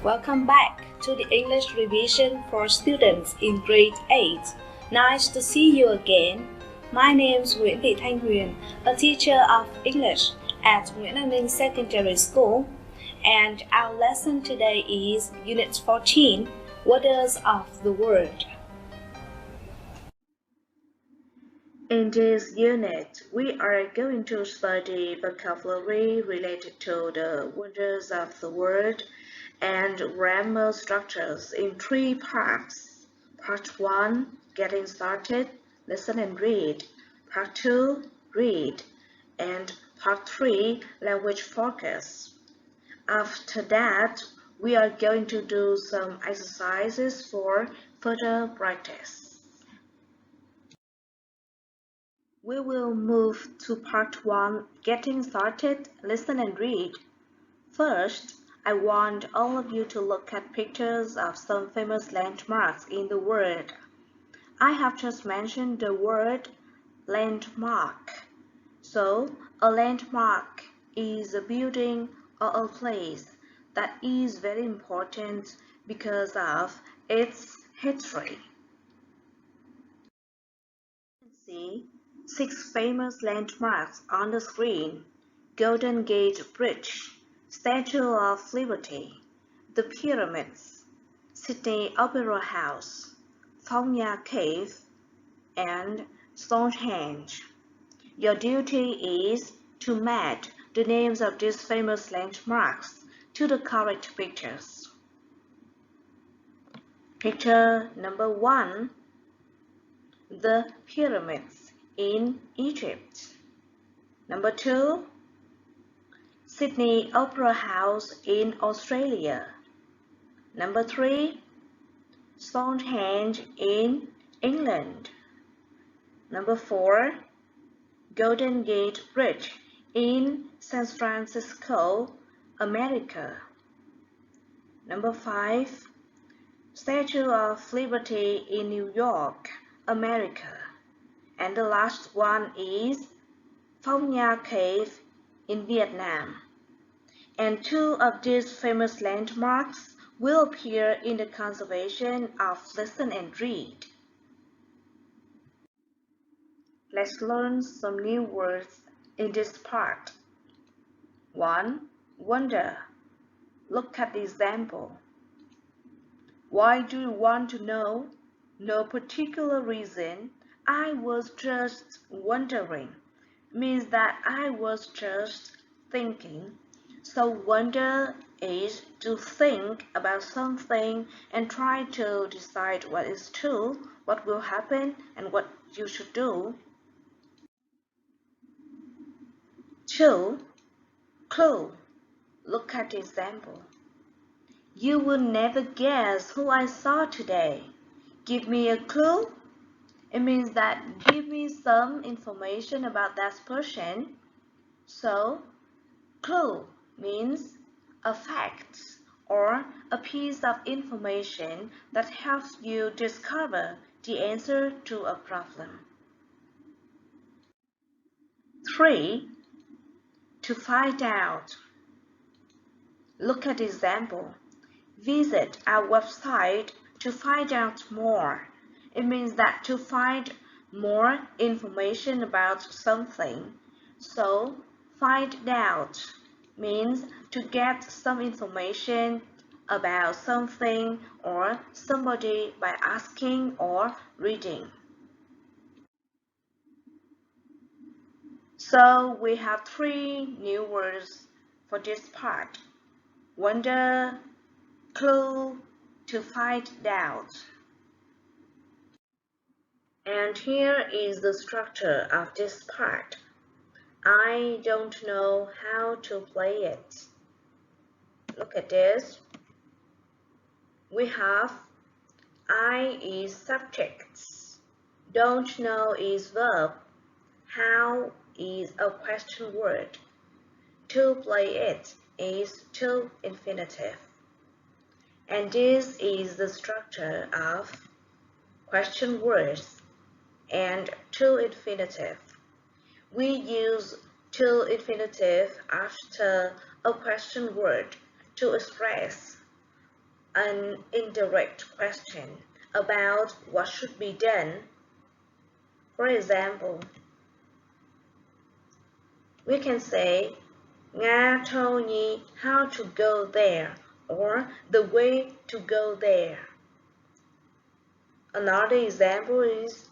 Welcome back to the English revision for students in grade 8. Nice to see you again. My name is Nguyễn Thanh Huyền, a teacher of English at Ninh Secondary School, and our lesson today is Unit 14, Wonders of the World. In this unit, we are going to study vocabulary related to the wonders of the world and grammar structures in 3 parts. Part 1, getting started, listen and read. Part 2, read. And Part 3, language focus. After that, we are going to do some exercises for further practice. We will move to Part 1, getting started, listen and read. First, I want all of you to look at pictures of some famous landmarks in the world. I have just mentioned the word landmark. So, a landmark is a building or a place that is very important because of its history. See 6 famous landmarks on the screen: Golden Gate Bridge, Statue of Liberty, the Pyramids, Sydney Opera House, Phong Cave, and Stonehenge. Your duty is to match the names of these famous landmarks to the correct pictures. Picture number 1. The Pyramids in Egypt. Number 2. Sydney Opera House in Australia. Number 3. Stonehenge in England. Number 4. Golden Gate Bridge in San Francisco, America. Number 5. Statue of Liberty in New York, America. And the last one is Phong Cave in Vietnam. And 2 of these famous landmarks will appear in the conservation of listen and read. Let's learn some new words in this part. 1. Wonder. Look at the example. Why do you want to know? No particular reason. I was just wondering means that I was just thinking. So wonder is to think about something and try to decide what is true, what will happen, and what you should do. 2. Clue. Look at the example. You will never guess who I saw today. Give me a clue. It means that give me some information about that person. So, clue means a fact or a piece of information that helps you discover the answer to a problem. 3. To find out. Look at the example. Visit our website to find out more. It means that to find more information about something. So, find out means to get some information about something or somebody by asking or reading. So, we have 3 new words for this part. Wonder, clue, to find out. And here is the structure of this part. I don't know how to play it. Look at this. We have I is subject, don't know is verb, how is a question word, to play it is to infinitive. And this is the structure of question words and to infinitive. We use to infinitive after a question word to express an indirect question about what should be done. For example, we can say, Nga told me how to go there, or the way to go there. Another example is,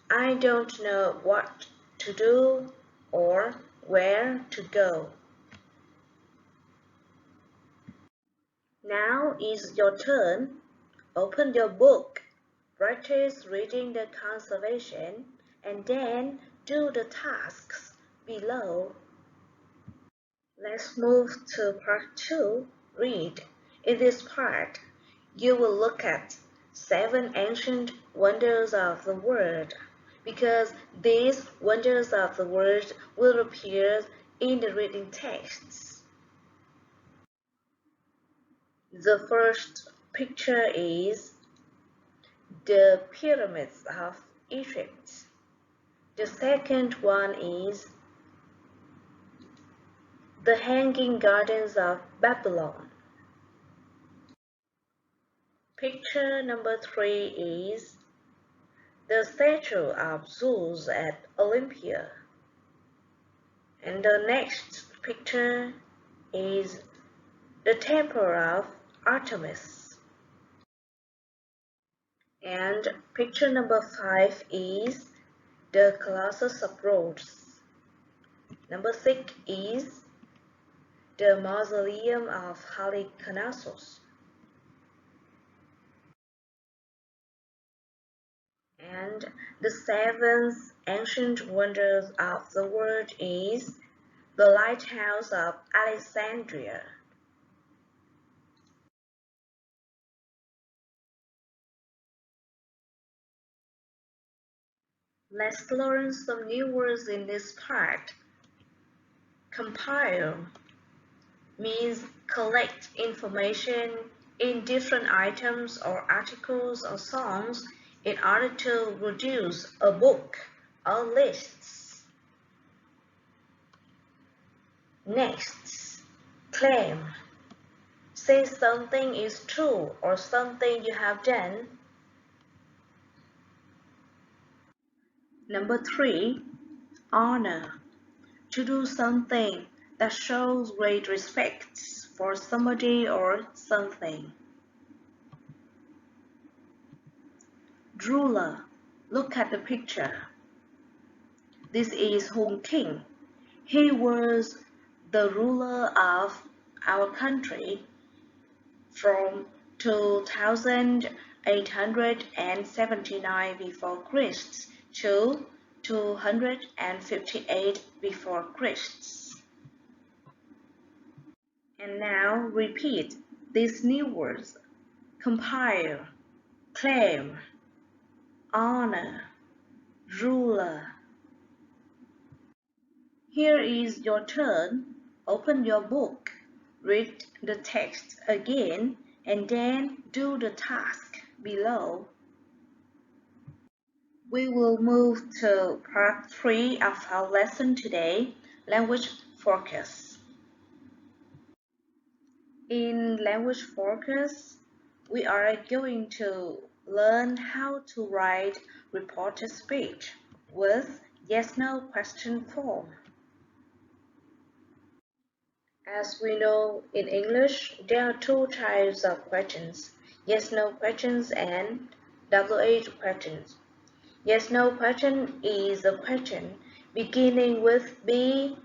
I don't know what to do or where to go. Now is your turn. Open your book, practice reading the conservation, and then do the tasks below. Let's move to part 2, read. In this part, you will look at 7 ancient wonders of the world, because these wonders of the world will appear in the reading texts. The first picture is the pyramids of Egypt. The second one is the hanging gardens of Babylon. Picture number 3 is the statue of Zeus at Olympia. And the next picture is the temple of Artemis. And picture number 5 is the Colossus of Rhodes. Number 6 is the mausoleum of Halicarnassus. And the 7th ancient wonders of the world is the lighthouse of Alexandria. Let's learn some new words in this part. Compile means collect information in different items or articles or songs in order to produce a book or lists. Next, claim. Say something is true or something you have done. Number 3, honor. To do something that shows great respect for somebody or something. Ruler. Look at the picture. This is Hung King. He was the ruler of our country from 2879 before Christ to 258 before Christ. And now repeat these new words: compile, claim, honor, ruler. Here is your turn. Open your book, read the text again, and then do the task below. We will move to part 3 of our lesson today, language focus. In language focus, we are going to learn how to write reported speech with yes-no question form. As we know, in English, there are 2 types of questions, yes-no questions and WH questions. Yes-no question is a question beginning with be,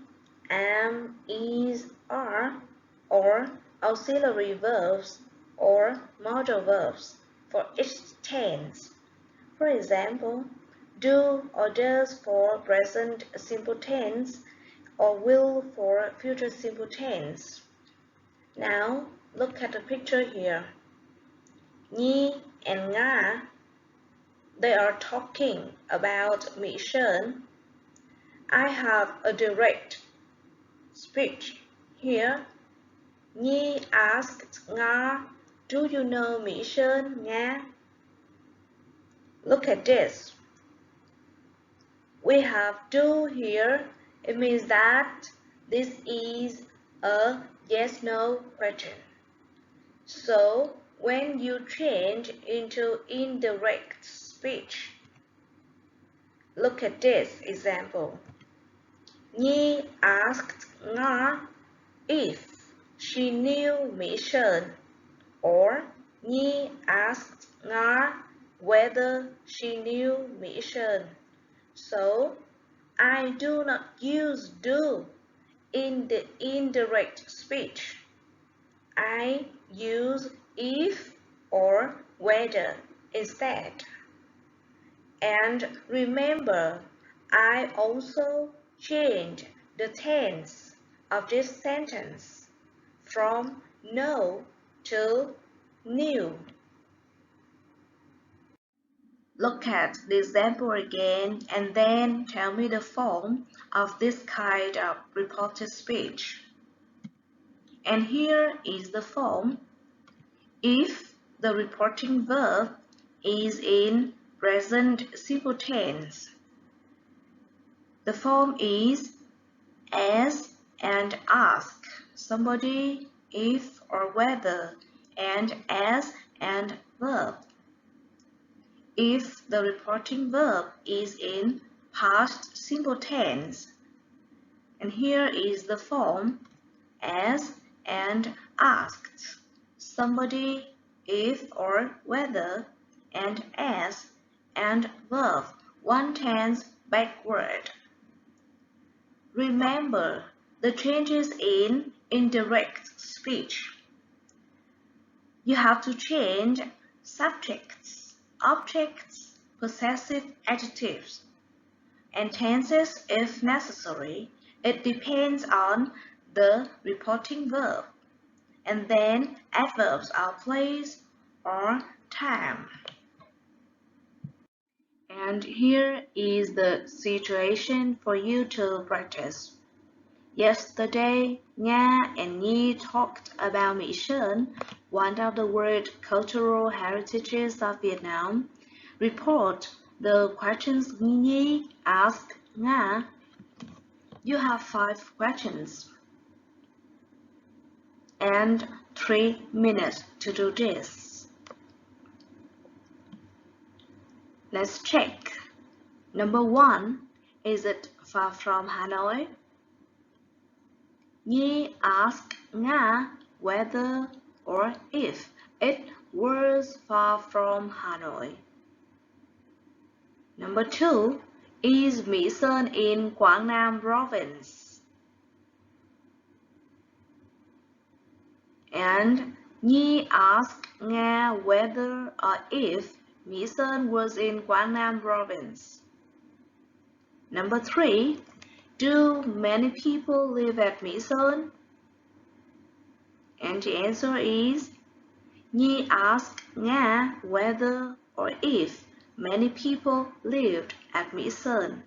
am, is, are, or auxiliary verbs or modal verbs for each tense. For example, do or does for present simple tense, or will for future simple tense. Now, look at the picture here. Nhi and Nga, they are talking about Mỹ Sơn. I have a direct speech here. Nhi asked Nga, do you know Mỹ Sơn, Nga? Look at this. We have do here. It means that this is a yes-no question. So, when you change into indirect speech. Look at this example. Nhi asked Nga if she knew mission, or Nhi asked Nga whether she knew mission. So, I do not use do in the indirect speech. I use if or whether instead. And remember, I also change the tense of this sentence from know to knew. Look at the example again and then tell me the form of this kind of reported speech. And here is the form. If the reporting verb is in present simple tense, the form is ask and ask somebody if or whether, and as and verb. If the reporting verb is in past simple tense, and here is the form as and asked somebody if or whether, and as and verb one tense backward. Remember the changes in indirect speech. You have to change subjects, objects, possessive adjectives, and tenses if necessary. It depends on the reporting verb, and then adverbs are place or time. And here is the situation for you to practice. Yesterday, Nga and Nhi talked about Mỹ Sơn, one of the world cultural heritages of Vietnam. Report the questions Nhi asked Nga. You have 5 questions and 3 minutes to do this. Let's check. Number 1. Is it far from Hanoi? Nhi asked Nga whether or if it was far from Hanoi. Number 2. Is Mỹ Sơn in Quảng Nam province? And Nhi asked Nga whether or if Mỹ Sơn was in Quảng Nam province. Number 3. Do many people live at Mỹ Sơn? And the answer is Nhi asked Nga whether or if many people lived at Mỹ Sơn.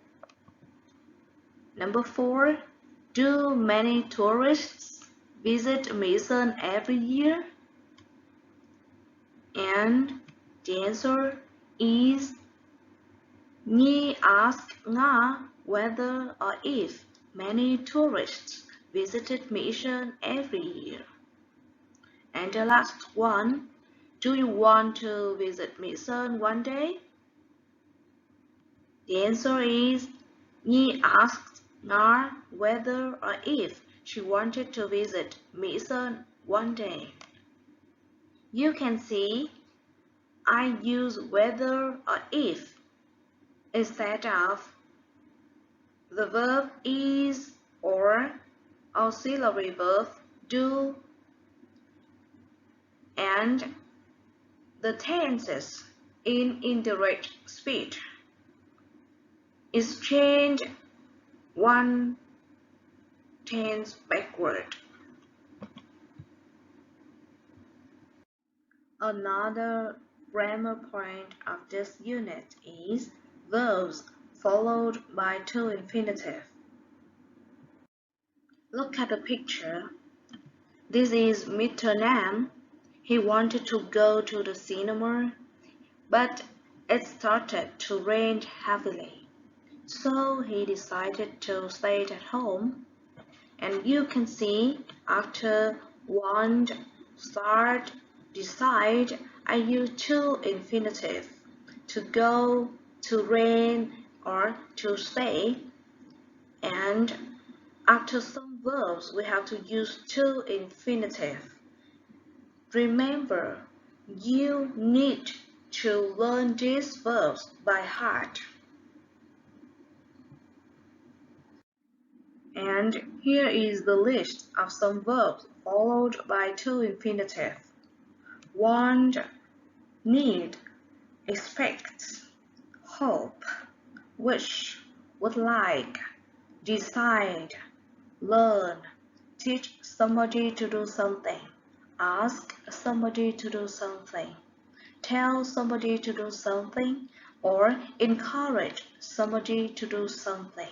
Number 4. Do many tourists visit Mỹ Sơn every year? And the answer is Nhi asked Nga whether or if many tourists visited Mỹ Sơn every year. And the last one, do you want to visit Mỹ Sơn one day? The answer is Nhi asked Nga whether or if she wanted to visit Mỹ Sơn one day. You can see I use whether or if instead of the verb is or auxiliary verb do, and the tenses in indirect speech is changed one tense backward. Another grammar point of this unit is verbs followed by to infinitive. Look at the picture. This is Mr. Nam. He wanted to go to the cinema, but it started to rain heavily. So he decided to stay at home. And you can see after want, start, Decide, I use to infinitive. To go, to rain, or to stay. And after some verbs, we have to use to infinitive. Remember, you need to learn these verbs by heart. And here is the list of some verbs followed by to infinitive. Want, need, expect, hope, wish, would like, decide, learn, teach somebody to do something, ask somebody to do something, tell somebody to do something, or encourage somebody to do something.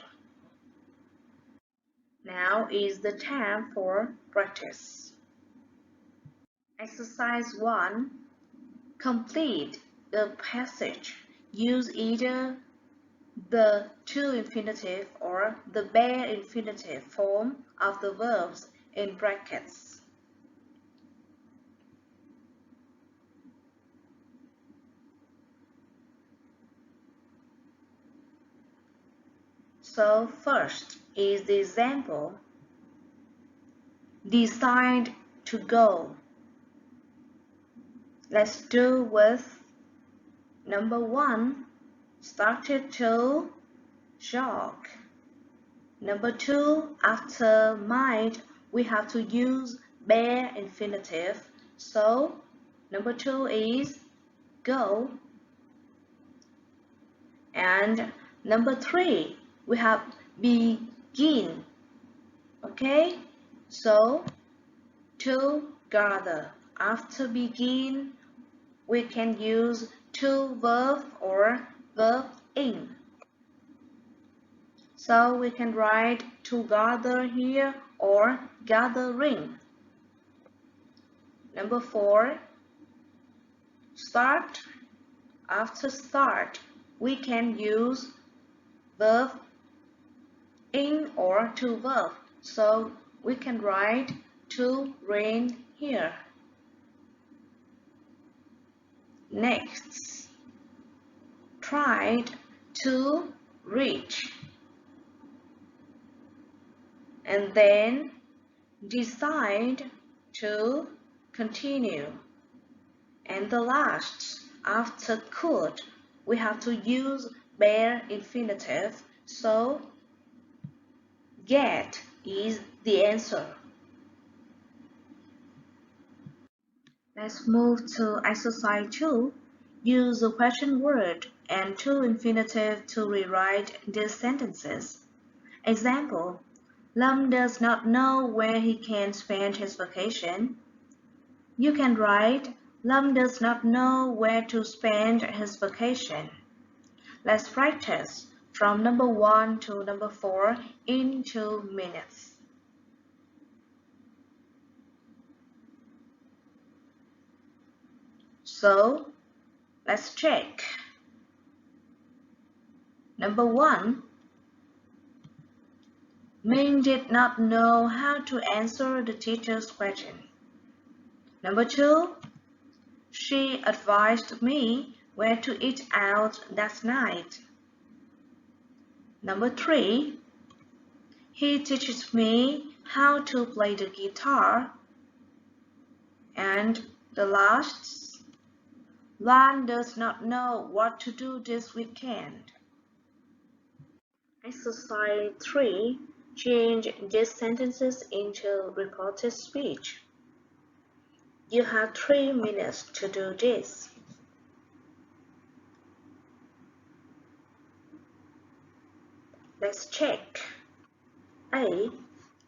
Now is the time for practice. Exercise 1. Complete the passage. Use either the to infinitive or the bare infinitive form of the verbs in brackets. So first is the example. Decide to go. Let's do with number 1. Started to jog. Number 2, after might, we have to use bare infinitive. So number 2 is go. And number 3, we have begin. Okay? So to gather. After begin, we can use to verb or verb in. So we can write to gather here or gathering. Number 4, start. After start, we can use verb in or to verb. So we can write to rain here. Next, tried to reach. And then decide to continue. And the last, after could, we have to use bare infinitive. So get is the answer. Let's move to exercise 2. Use the question word and to infinitive to rewrite these sentences. Example, Lam does not know where he can spend his vacation. You can write, Lam does not know where to spend his vacation. Let's practice from number 1 to number 4 in 2 minutes. So, let's check. Number 1. Ming did not know how to answer the teacher's question. Number 2. She advised me where to eat out that night. Number 3. He teaches me how to play the guitar. And the last, Lan does not know what to do this weekend. Exercise 3. Change these sentences into reported speech. You have 3 minutes to do this. Let's check. A.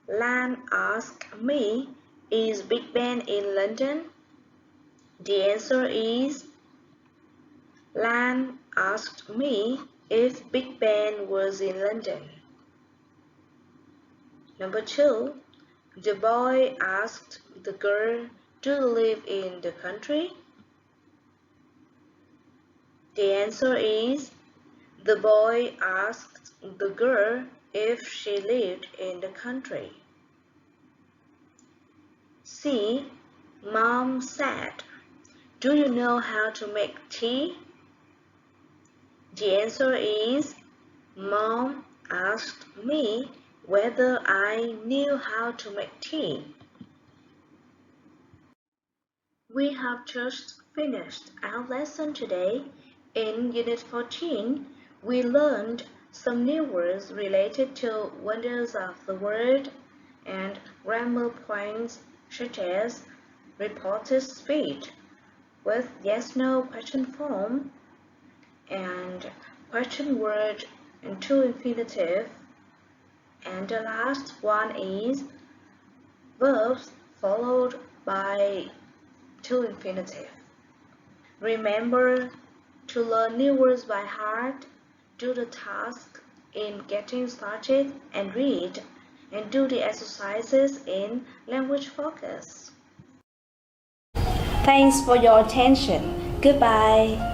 Lan asked me, is Big Ben in London? The answer is, Lan asked me if Big Ben was in London. Number 2. The boy asked the girl, do you live in the country? The answer is, the boy asked the girl if she lived in the country. C. Mom said, Do you know how to make tea? The answer is, Mom asked me whether I knew how to make tea. We have just finished our lesson today. In Unit 14, we learned some new words related to wonders of the world and grammar points such as reported speech with yes-no question form and question word into infinitive, and the last one is verbs followed by to infinitive. Remember to learn new words by heart, do the task in getting started, and read and do the exercises in language focus. Thanks for your attention. Goodbye.